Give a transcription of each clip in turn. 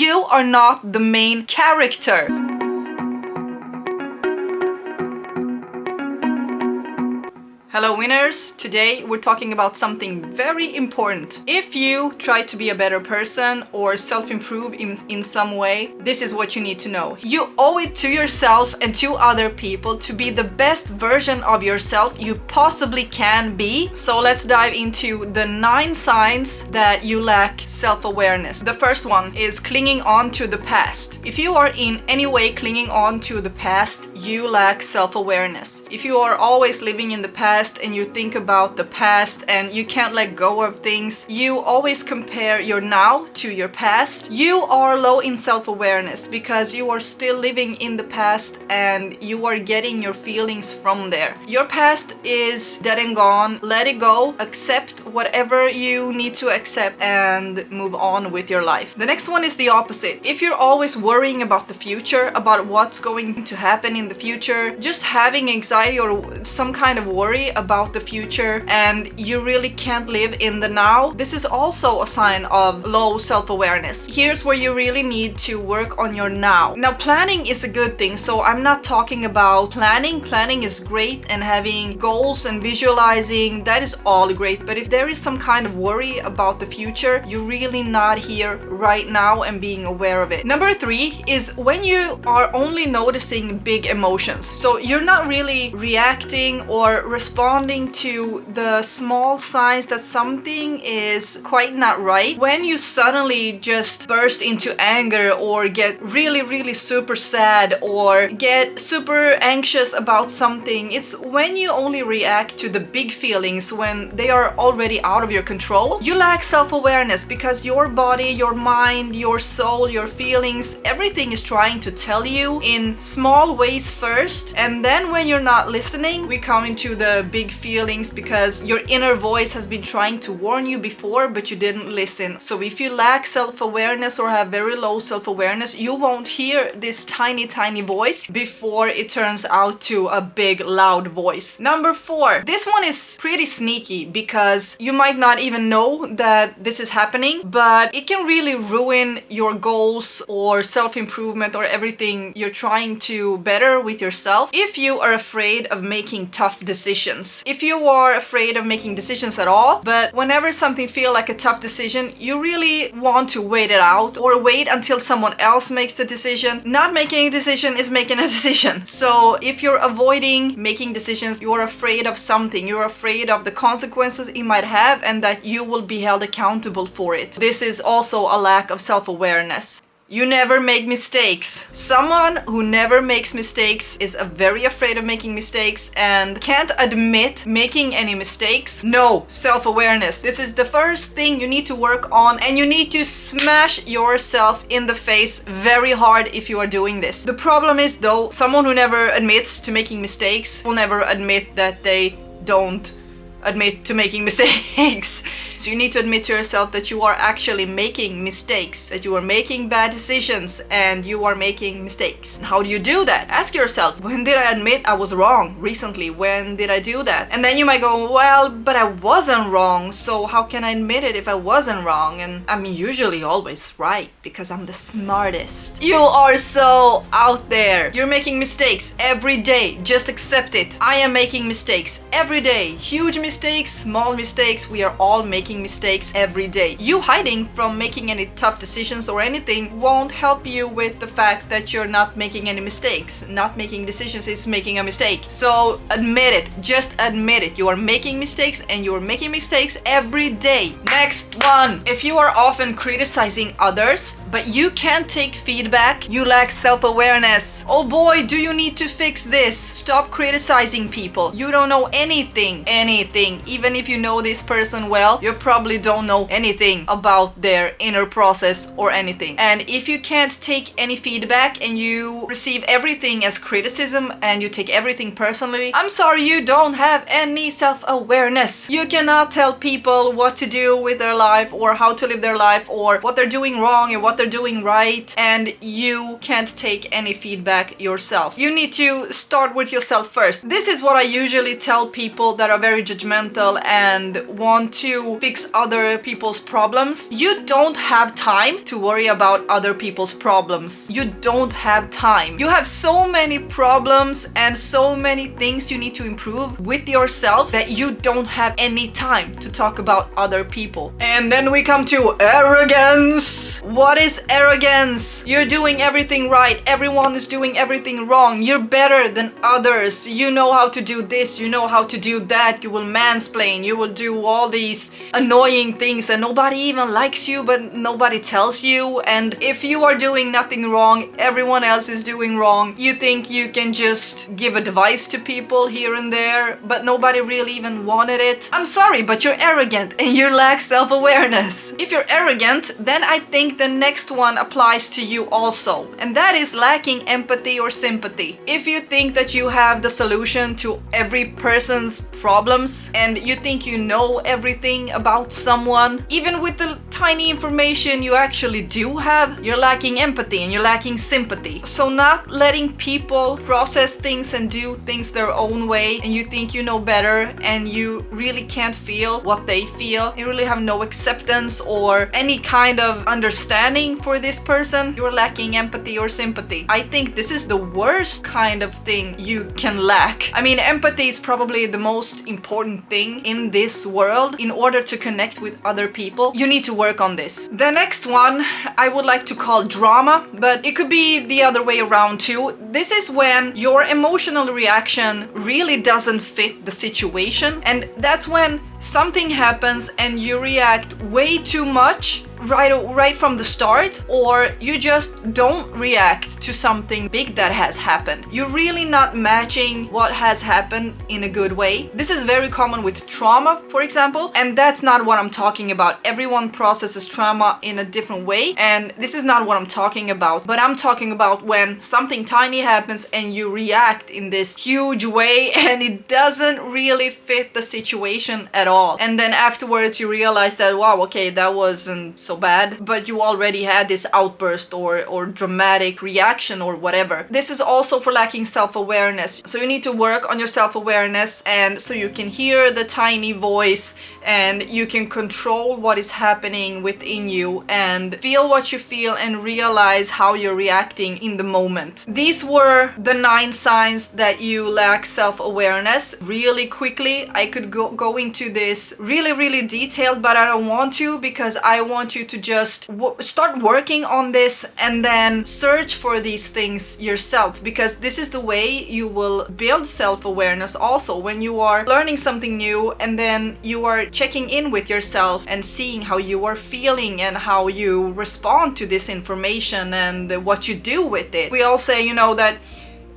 you are not the main character. Hello winners! Today we're talking about something very important. If you try to be a better person or self-improve in some way, this is what you need to know. You owe it to yourself and to other people to be the best version of yourself you possibly can be. So let's dive into the 9 signs that you lack self-awareness. The first one is clinging on to the past. If you are in any way clinging on to the past, you lack self-awareness. If you are always living in the past and you think about the past and you can't let go of things, you always compare your now to your past, you are low in self-awareness because you are still living in the past and you are getting your feelings from there. Your past is dead and gone. Let it go, accept whatever you need to accept and move on with your life. The next one is the opposite. If you're always worrying about the future, about what's going to happen in the future, just having anxiety or some kind of worry about the future and you really can't live in the now, this is also a sign of low self-awareness. Here's where you really need to work on your now. Now, planning is a good thing, so I'm not talking about planning. Planning is great, and having goals and visualizing, that is all great, but if there is some kind of worry about the future, you're really not here right now and being aware of it. Number 3 is when you are only noticing big emotions. So you're not really reacting or responding to the small signs that something is quite not right. When you suddenly just burst into anger or get really super sad or get super anxious about something, it's when you only react to the big feelings when they are already out of your control. You lack self-awareness because your body, your mind, your soul, your feelings, everything is trying to tell you in small ways first, and then when you're not listening, we come into the big feelings because your inner voice has been trying to warn you before, but you didn't listen. So if you lack self-awareness or have very low self-awareness, you won't hear this tiny voice before it turns out to a big loud voice. Number 4, this one is pretty sneaky because you might not even know that this is happening, but it can really ruin your goals or self-improvement or everything you're trying to better with yourself. If you are afraid of making tough decisions, if you are afraid of making decisions at all, but whenever something feels like a tough decision, you really want to wait it out or wait until someone else makes the decision. Not making a decision is making a decision. So if you're avoiding making decisions, you're afraid of something, you're afraid of the consequences it might have and that you will be held accountable for it. This is also a lack of self-awareness. You never make mistakes. Someone who never makes mistakes is very afraid of making mistakes and can't admit making any mistakes. No self-awareness. This is the first thing you need to work on, and you need to smash yourself in the face very hard if you are doing this. The problem is though, someone who never admits to making mistakes will never admit that they don't admit to making mistakes. So you need to admit to yourself that you are actually making mistakes, that you are making bad decisions and you are making mistakes. And how do you do that? Ask yourself, when did I admit I was wrong recently? When did I do that? And then you might go, well, but I wasn't wrong, so how can I admit it if I wasn't wrong? And I'm usually always right because I'm the smartest. You are so out there. You're making mistakes every day. Just accept it. I am making mistakes every day. Huge mistakes, small mistakes. We are all making mistakes every day. You hiding from making any tough decisions or anything won't help you with the fact that you're not making any mistakes. Not making decisions is making a mistake. So admit it. Just admit it. You are making mistakes and you are making mistakes every day. Next one. If you are often criticizing others, but you can't take feedback, you lack self-awareness. Oh boy, do you need to fix this? Stop criticizing people. You don't know anything. Even if you know this person well, you probably don't know anything about their inner process or anything. And if you can't take any feedback and you receive everything as criticism and you take everything personally, I'm sorry, you don't have any self-awareness. You cannot tell people what to do with their life or how to live their life or what they're doing wrong and what they're doing right, and you can't take any feedback yourself. You need to start with yourself first. This is what I usually tell people that are very judgmental judgmental and want to fix other people's problems, you don't have time to worry about other people's problems. You don't have time. You have so many problems and so many things you need to improve with yourself that you don't have any time to talk about other people. And then we come to arrogance. What is arrogance? You're doing everything right. Everyone is doing everything wrong. You're better than others. You know how to do this. You know how to do that. You will mansplain. You will do all these annoying things and nobody even likes you, but nobody tells you. And if you are doing nothing wrong, everyone else is doing wrong. You think you can just give advice to people here and there, but nobody really even wanted it. I'm sorry, but you're arrogant and you lack self-awareness. If you're arrogant, then I think the next one applies to you also, and that is lacking empathy or sympathy. If you think that you have the solution to every person's problems and you think you know everything about someone, even with the tiny information you actually do have, you're lacking empathy and you're lacking sympathy. So not letting people process things and do things their own way, and you think you know better and you really can't feel what they feel, you really have no acceptance or any kind of understanding for this person, you're lacking empathy or sympathy. I think this is the worst kind of thing you can lack. I mean, empathy is probably the most important thing in this world. In order to connect with other people, you need to work on this. The next one I would like to call drama, but it could be the other way around too. This is when your emotional reaction really doesn't fit the situation, and that's when something happens and you react way too much right from the start, or you just don't react to something big that has happened. You're really not matching what has happened in a good way. This is very common with trauma, for example, and that's not what I'm talking about. Everyone processes trauma in a different way, and this is not what I'm talking about. But I'm talking about when something tiny happens and you react in this huge way and it doesn't really fit the situation at all. And then afterwards you realize that, wow, okay, that wasn't so bad, but you already had this outburst or dramatic reaction or whatever. This is also for lacking self-awareness. So you need to work on your self-awareness, and so you can hear the tiny voice and you can control what is happening within you and feel what you feel and realize how you're reacting in the moment. These were the 9 signs that you lack self-awareness. Really quickly, I could go into this really detailed, but I don't want to, because I want you to just start working on this and then search for these things yourself, because this is the way you will build self-awareness also. When you are learning something new and then you are checking in with yourself and seeing how you are feeling and how you respond to this information and what you do with it. We all say, you know, that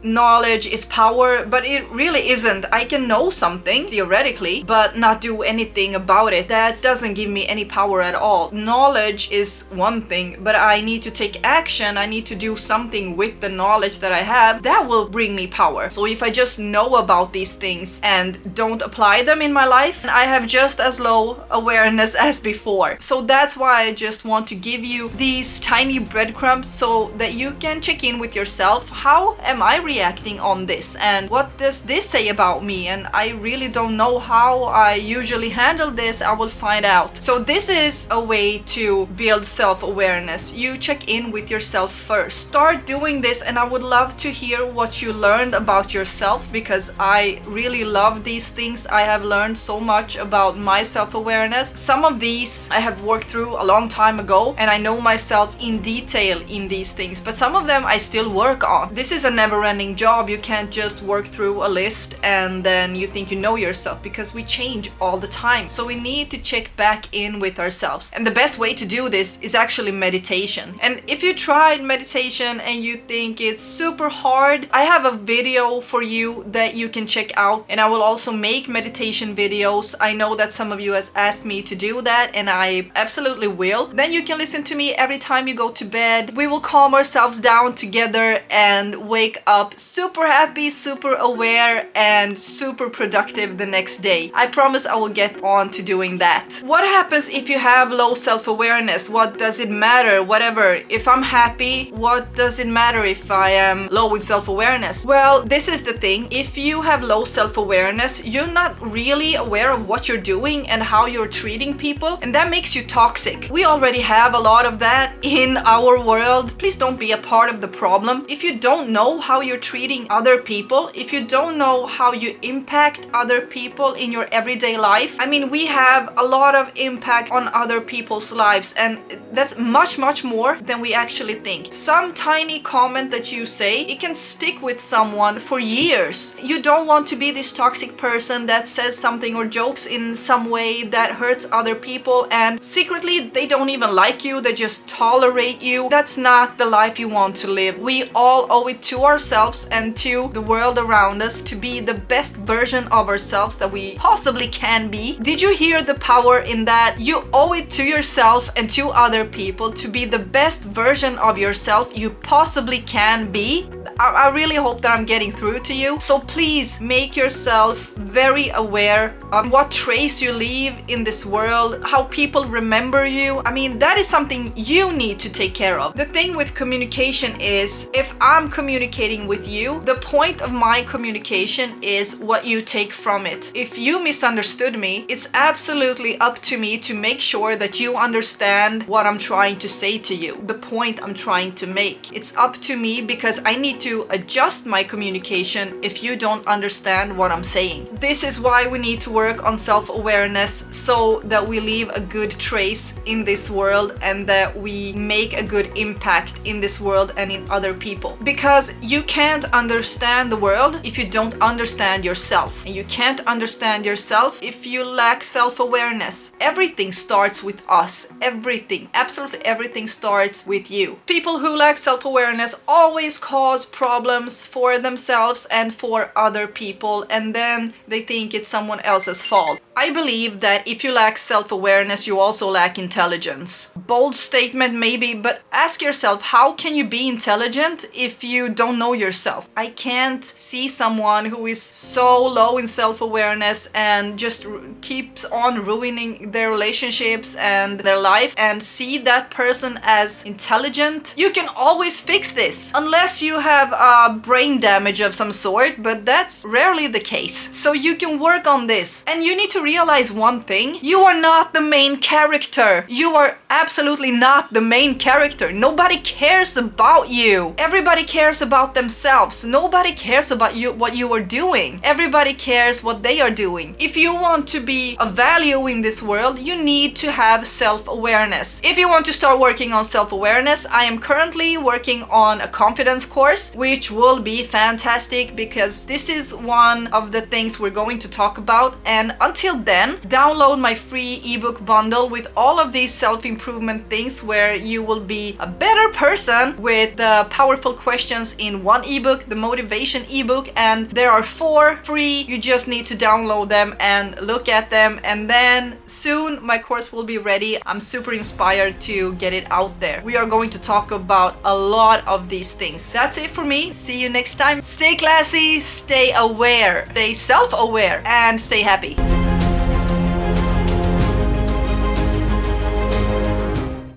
knowledge is power, but it really isn't. I can know something theoretically but not do anything about it. That doesn't give me any power at all. Knowledge is one thing, but I need to take action. I need to do something with the knowledge that I have. That will bring me power. So if I just know about these things and don't apply them in my life, I have just as low awareness as before. So that's why I just want to give you these tiny breadcrumbs so that you can check in with yourself. How am I reacting on this, and what does this say about me? And I really don't know how I usually handle this. I will find out. So this is a way to build self-awareness. You check in with yourself first. Start doing this, and I would love to hear what you learned about yourself, because I really love these things. I have learned so much about my self-awareness. Some of these I have worked through a long time ago, and I know myself in detail in these things, but some of them I still work on. This is a never-ending job. You can't just work through a list and then you think you know yourself, because we change all the time. So we need to check back in with ourselves. And the best way to do this is actually meditation. And if you tried meditation and you think it's super hard, I have a video for you that you can check out, and I will also make meditation videos. I know that some of you has asked me to do that, and I absolutely will. Then you can listen to me every time you go to bed. We will calm ourselves down together and wake up up super happy, super aware, and super productive the next day. I promise I will get on to doing that. What happens if you have low self-awareness? What does it matter? Whatever. If I'm happy, what does it matter if I am low in self-awareness? Well, this is the thing. If you have low self-awareness, you're not really aware of what you're doing and how you're treating people, and that makes you toxic. We already have a lot of that in our world. Please don't be a part of the problem. If you don't know how you're treating other people, if you don't know how you impact other people in your everyday life, I mean, we have a lot of impact on other people's lives, and that's much more than we actually think. Some tiny comment that you say, it can stick with someone for years. You don't want to be this toxic person that says something or jokes in some way that hurts other people, and secretly they don't even like you, they just tolerate you. That's not the life you want to live. We all owe it to ourselves and to the world around us to be the best version of ourselves that we possibly can be. Did you hear the power in that? You owe it to yourself and to other people to be the best version of yourself you possibly can be. I really hope that I'm getting through to you. So please make yourself very aware of what trace you leave in this world, how people remember you. I mean, that is something you need to take care of. The thing with communication is, if I'm communicating with you, the point of my communication is what you take from it. If you misunderstood me, it's absolutely up to me to make sure that you understand what I'm trying to say to you, the point I'm trying to make. It's up to me because I need to adjust my communication if you don't understand what I'm saying. This is why we need to work on self-awareness, so that we leave a good trace in this world and that we make a good impact in this world and in other people. Because you can't understand the world if you don't understand yourself, and you can't understand yourself if you lack self-awareness. Everything starts with us. Everything, absolutely everything starts with you. People who lack self-awareness always cause problems for themselves and for other people, and then they think it's someone else's fault. I believe that if you lack self-awareness, you also lack intelligence. Bold statement maybe, but ask yourself, how can you be intelligent if you don't know yourself? I can't see someone who is so low in self-awareness and just keeps on ruining their relationships and their life and see that person as intelligent. You can always fix this, unless you have brain damage of some sort, but that's rarely the case. So you can work on this, and you need to realize one thing: you are not the main character. You are absolutely not the main character. Nobody cares about you. Everybody cares about themselves. Nobody cares about you, what you are doing. Everybody cares what they are doing. If you want to be of value in this world, you need to have self-awareness. If you want to start working on self-awareness, I am currently working on a confidence course, which will be fantastic because this is one of the things we're going to talk about. And until then, download my free ebook bundle with all of these self-improvement things, where you will be a better person with the powerful questions in one ebook, the motivation ebook, and there are 4 free. You just need to download them and look at them, and then soon my course will be ready. I'm super inspired to get it out there. We are going to talk about a lot of these things. That's it for me. See you next time. Stay classy, stay aware, stay self-aware, and stay happy.